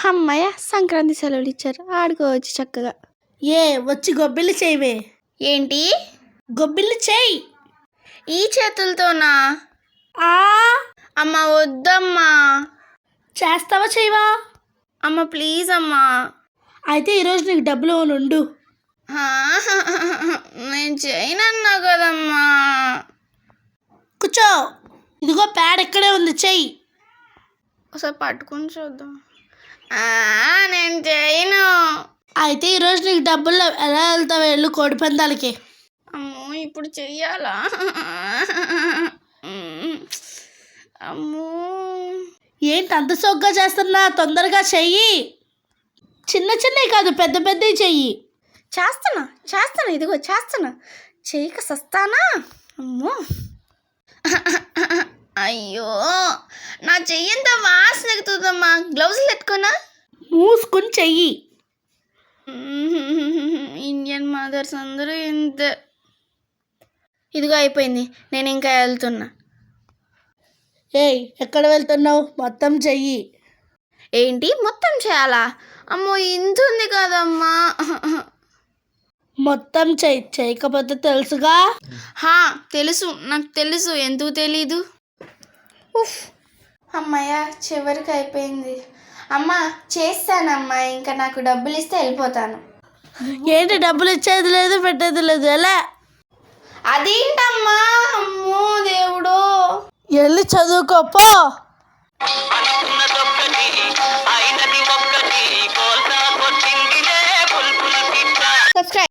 అమ్మయ్య సంక్రాంతి సెలవులు ఇచ్చారు, ఆడుకోవచ్చు చక్కగా. వచ్చి గొబ్బిళ్ళు చేయవే. ఏంటి గొబ్బిళ్ళు చేయి. ఈ చేతులతోనా? అమ్మ వద్దమ్మా. చేస్తావా చేయవా? అమ్మ ప్లీజ్ అమ్మా. అయితే ఈరోజు నీకు డబ్బులు ఉండు. నేను చేయనన్నా కదమ్మా. కూర్చో. ఇదిగో ప్యాడ్ ఇక్కడే ఉంది, చెయ్యి. ఒకసారి పట్టుకుని చూద్దాం. నేను చేయను. అయితే ఈరోజు నీకు డబ్బులు ఎలా వెళ్తావు? వెళ్ళు కోడి పందాలకి. అమ్మో ఇప్పుడు చెయ్యాలా? అమ్మో ఏంటి అంత సోగ్గా చేస్తున్నా? తొందరగా చెయ్యి. చిన్న చిన్నవి కాదు, పెద్ద పెద్దవి చెయ్యి. చేస్తాను ఇదిగో చేస్తాను. చెయ్యక సస్తానా? అమ్మో అయ్యో నా చెయ్యంత వాసన ఎక్కుతుందమ్మా. గ్లౌజులు పెట్టుకున్నా? మూసుకుని చెయ్యి. ఇండియన్ మదర్స్ అందరూ ఇంత. ఇదిగో అయిపోయింది, నేను ఇంకా వెళ్తున్నా. ఎక్కడ వెళ్తున్నావు? మొత్తం చెయ్యి. ఏంటి మొత్తం చేయాలా? అమ్మో ఇంత ఉంది కదమ్మా. మొత్తం చేయకపోతే తెలుసుగా. తెలుసు, నాకు తెలుసు. ఎందుకు తెలీదు? అమ్మయ్య చివరికి అయిపోయింది. అమ్మా చేస్తానమ్మా, ఇంకా నాకు డబ్బులు ఇస్తే వెళ్ళిపోతాను. ఏంటి డబ్బులు ఇచ్చేది లేదు, పెట్టేది లేదు, ఎలా? అదేంటమ్మా? అమ్మో దేవుడు. వెళ్ళి చదువుకోపో. సబ్స్క్రైబ్.